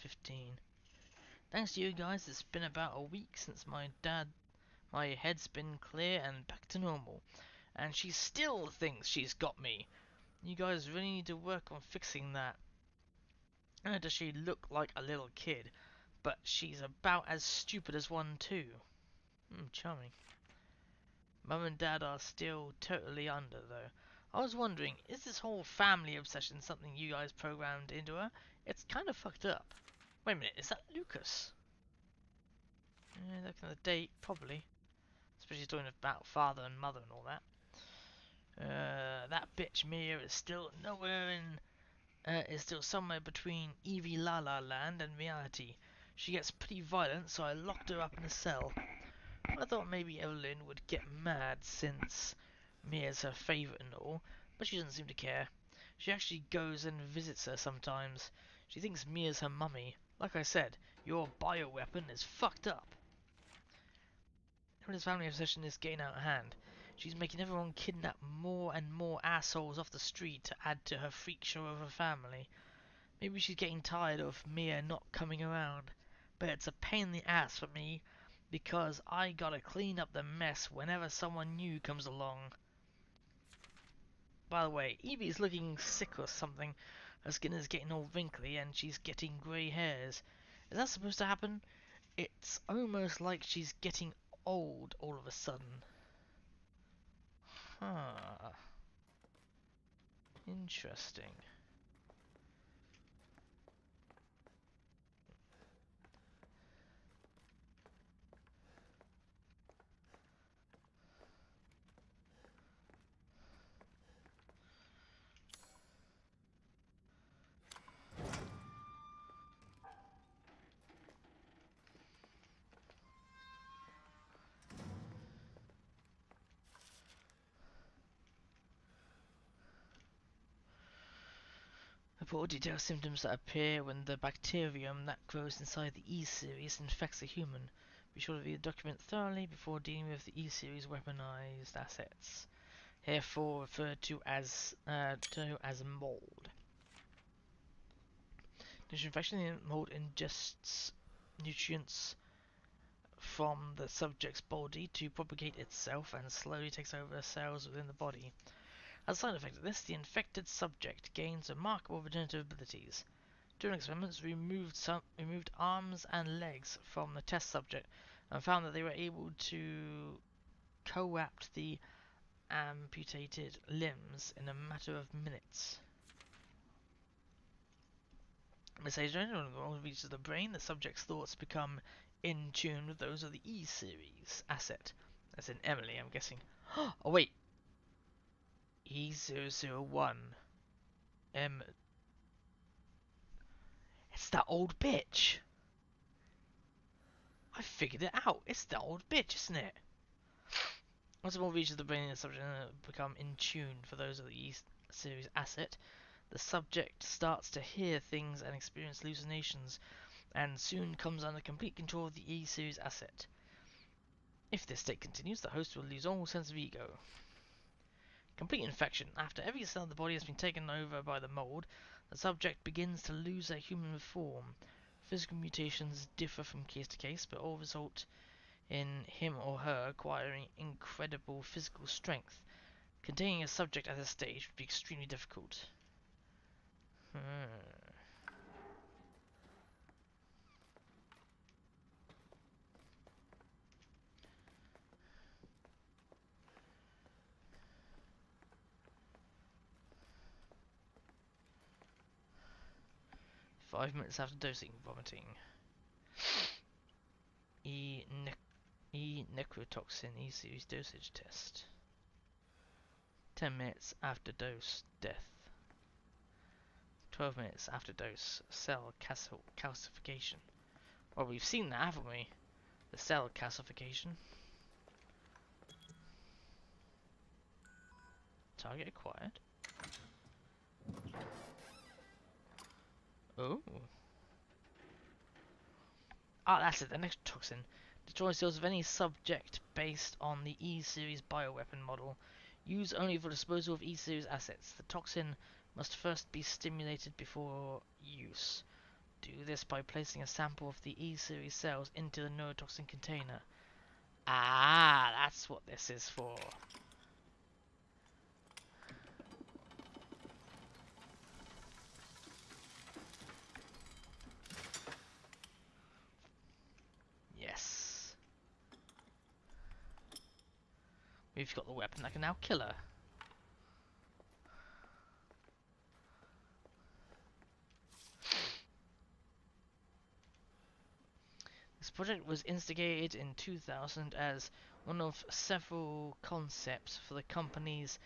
15. Thanks to you guys, it's been about a week since my head's been clear and back to normal. And she still thinks she's got me. You guys really need to work on fixing that. Does she look like a little kid? But she's about as stupid as one too. Charming. Mum and Dad are still totally under though. I was wondering, is this whole family obsession something you guys programmed into her? It's kind of fucked up. Wait a minute, is that Lucas? Looking at the date, probably. Especially talking about father and mother and all that. That bitch Mia is still somewhere between Evie La La Land and reality. She gets pretty violent, so I locked her up in a cell. I thought maybe Evelyn would get mad since Mia's her favourite and all, but she doesn't seem to care. She actually goes and visits her sometimes. She thinks Mia's her mummy. Like I said, your bioweapon is fucked up. Evelyn's family obsession is getting out of hand. She's making everyone kidnap more and more assholes off the street to add to her freak show of a family. Maybe she's getting tired of Mia not coming around. But it's a pain in the ass for me, because I gotta clean up the mess whenever someone new comes along. By the way, Evie's looking sick or something. Her skin is getting all wrinkly and she's getting grey hairs. Is that supposed to happen? It's almost like she's getting old all of a sudden. Huh. Interesting. Report details symptoms that appear when the bacterium that grows inside the E-series infects a human. Be sure to read the document thoroughly before dealing with the E-series weaponized assets, herefore referred to as mold. Disinfection in mold ingests nutrients from the subject's body to propagate itself and slowly takes over the cells within the body. As a side effect of this, the infected subject gains remarkable regenerative abilities. During experiments, we removed arms and legs from the test subject and found that they were able to co-opt the amputated limbs in a matter of minutes. When the reaches the brain, the subject's thoughts become in tune with those of the E-series asset. That's in Emily, I'm guessing. Oh wait! E001. It's that old bitch! I figured it out! It's that old bitch, isn't it? Once more reaches the brain, the subject become in tune for those of the E-series asset. The subject starts to hear things and experience hallucinations, and soon comes under complete control of the E-series asset. If this state continues, the host will lose all sense of ego. Complete infection. After every cell of the body has been taken over by the mold, the subject begins to lose their human form. Physical mutations differ from case to case, but all result in him or her acquiring incredible physical strength. Containing a subject at this stage would be extremely difficult. 5 minutes after dosing, vomiting. Necrotoxin E-series dosage test. 10 minutes after dose, death. 12 minutes after dose, cell calcification. Well, we've seen that, haven't we? The cell calcification. Target acquired. Oh. Ah, that's it, the necrotoxin. Destroys cells of any subject based on the E-series bioweapon model. Used only for disposal of E-series assets. The toxin must first be stimulated before use. Do this by placing a sample of the E-series cells into the neurotoxin container. Ah, that's what this is for. Yes. We've got the weapon that can now kill her. This project was instigated in 2000 as one of several concepts for the company's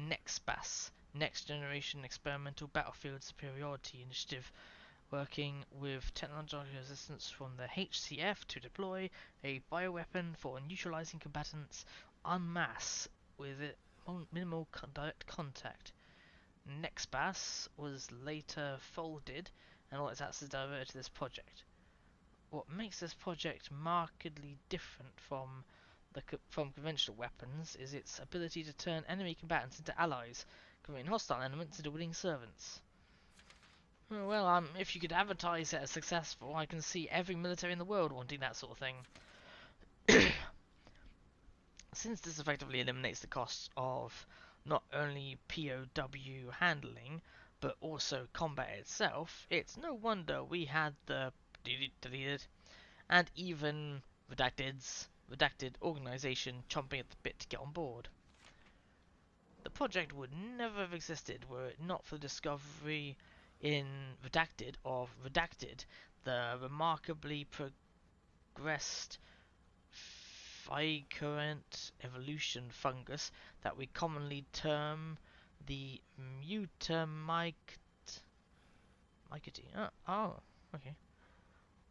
NEXBAS, Next Generation Experimental Battlefield Superiority Initiative, working with technological assistance from the HCF to deploy a bioweapon for neutralizing combatants en masse with minimal direct contact. NEXBAS was later folded and all its assets diverted to this project. What makes this project markedly different from conventional weapons is its ability to turn enemy combatants into allies, converting hostile elements into willing servants. Well, if you could advertise it as successful, I can see every military in the world wanting that sort of thing. Since this effectively eliminates the costs of not only POW handling, but also combat itself, it's no wonder we had the deleted and even redacted organization chomping at the bit to get on board. The project would never have existed were it not for the discovery in Redacted, the remarkably progressed Ficurant evolution fungus that we commonly term the Mutamycete. Oh, okay.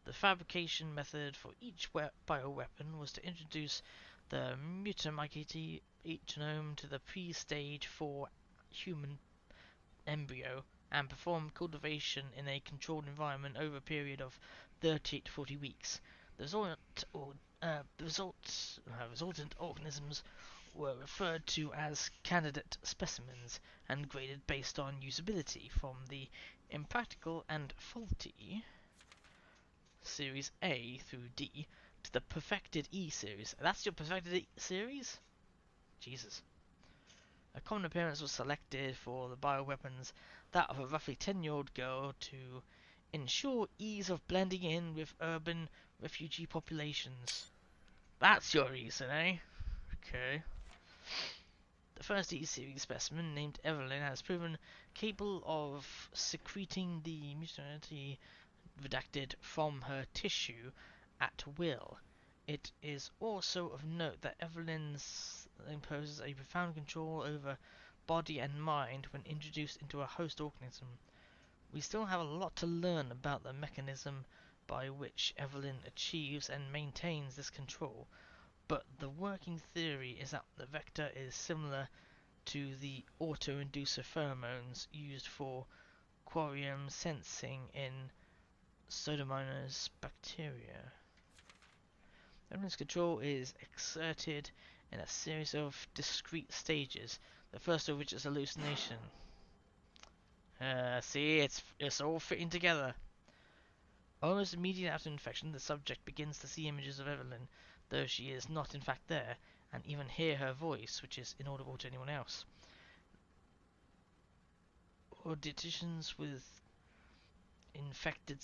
The fabrication method for each bioweapon was to introduce the Mutamycete genome to the pre-stage 4 human embryo and perform cultivation in a controlled environment over a period of 38 to 40 weeks. The resultant organisms were referred to as candidate specimens and graded based on usability from the impractical and faulty Series A through D to the perfected E series. That's your perfected E series? Jesus. A common appearance was selected for the bioweapons, that of a roughly 10-year-old girl, to ensure ease of blending in with urban refugee populations. That's your reason, eh? Okay. The first E-series specimen, named Evelyn, has proven capable of secreting the mutanity redacted from her tissue at will. It is also of note that Evelyn's imposes a profound control over body and mind when introduced into a host organism. We still have a lot to learn about the mechanism by which Evelyn achieves and maintains this control, but the working theory is that the vector is similar to the auto-inducer pheromones used for quorum sensing in Pseudomonas bacteria. Evelyn's control is exerted in a series of discrete stages, the first of which is hallucination. See, it's all fitting together. Almost immediately after infection, the subject begins to see images of Evelyn, though she is not in fact there, and even hear her voice, which is inaudible to anyone else. Auditions with infected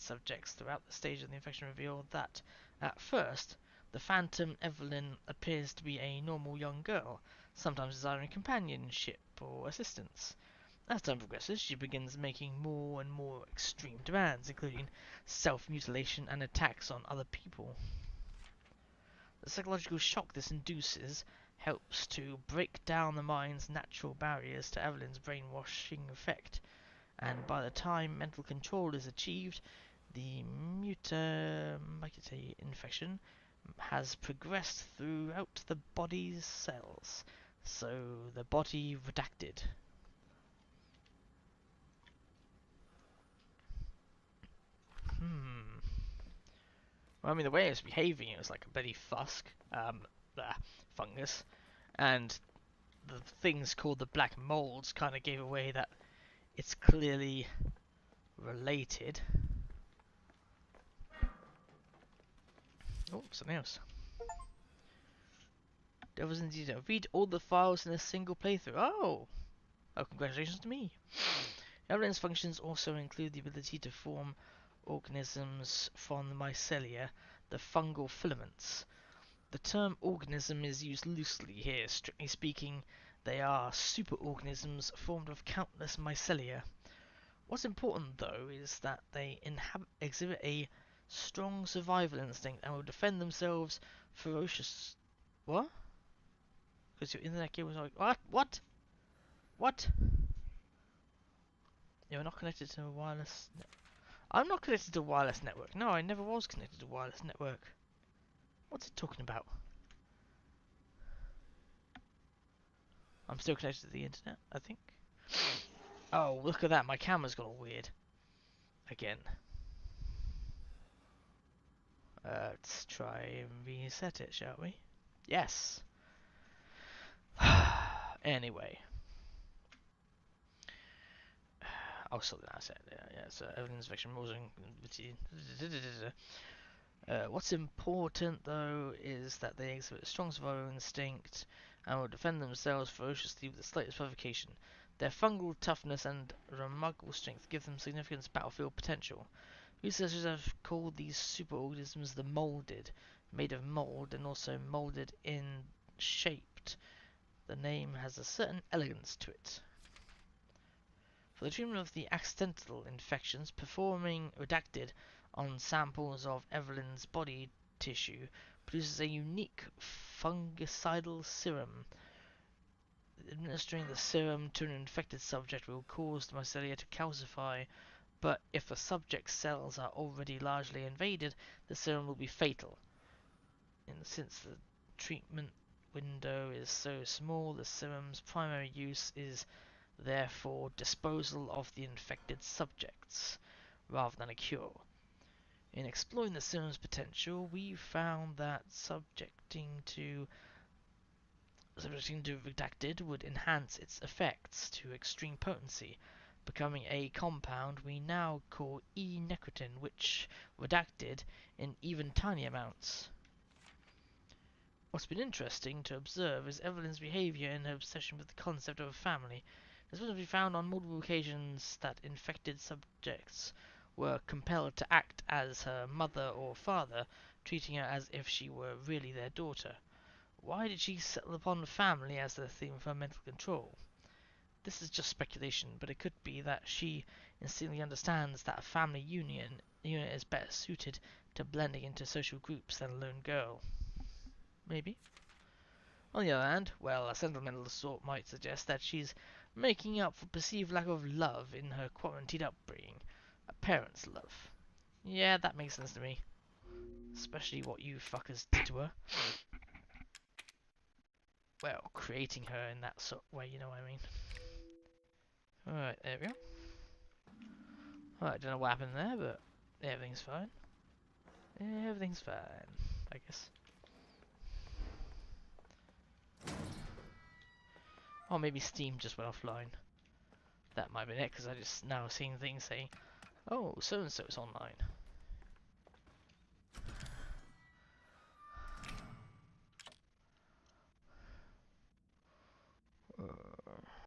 subjects throughout the stage of the infection reveal that, at first, the phantom Evelyn appears to be a normal young girl, sometimes desiring companionship or assistance. As time progresses, she begins making more and more extreme demands, including self-mutilation and attacks on other people. The psychological shock this induces helps to break down the mind's natural barriers to Evelyn's brainwashing effect, and by the time mental control is achieved, the mutamycete infection has progressed throughout the body's cells, so the body redacted. Well, I mean, the way it was behaving, it was like a bloody fungus, and the things called the black molds kind of gave away that it's clearly related. Oh, something else. Devil's indeed. Read all the files in a single playthrough. Oh! Oh, congratulations to me. Evelyn's functions also include the ability to form organisms from the mycelia, the fungal filaments. The term organism is used loosely here. Strictly speaking, they are superorganisms formed of countless mycelia. What's important, though, is that they exhibit a strong survival instinct and will defend themselves ferocious. What? Because your internet cable was like, what? What? What? You're not connected to a wireless. I'm not connected to a wireless network. No, I never was connected to a wireless network. What's it talking about? I'm still connected to the internet, I think. Oh, look at that. My camera's got all weird. Again. Let's try and reset it, shall we? Yes. Anyway. I'll sort that out. Yeah, so evidence fiction rules and what's important, though, is that they exhibit a strong survival instinct and will defend themselves ferociously with the slightest provocation. Their fungal toughness and remarkable strength give them significant battlefield potential. Researchers have called these superorganisms the molded, made of mold and also molded in shaped. The name has a certain elegance to it. For the treatment of the accidental infections, performing redacted on samples of Evelyn's body tissue produces a unique fungicidal serum. Administering the serum to an infected subject will cause the mycelia to calcify, but if the subject's cells are already largely invaded, the serum will be fatal. And since the treatment window is so small, the serum's primary use is therefore disposal of the infected subjects, rather than a cure. In exploring the serum's potential, we found that subjecting to redacted would enhance its effects to extreme potency, becoming a compound we now call E-necrotin, which redacted in even tiny amounts. What's been interesting to observe is Evelyn's behavior in her obsession with the concept of a family. It's been found on multiple occasions that infected subjects were compelled to act as her mother or father, treating her as if she were really their daughter. Why did she settle upon family as the theme of her mental control? This is just speculation, but it could be that she instinctively understands that a family unit is better suited to blending into social groups than a lone girl. Maybe. On the other hand, well, a sentimental sort might suggest that she's making up for perceived lack of love in her quarantined upbringing. A parent's love. Yeah, that makes sense to me. Especially what you fuckers did to her. Well, creating her in that sort of way, you know what I mean. Alright, there we go. Alright, don't know what happened there, but everything's fine. Everything's fine, I guess. Or maybe Steam just went offline. That might be it, because I just now seen things saying, oh, so-and-so's online.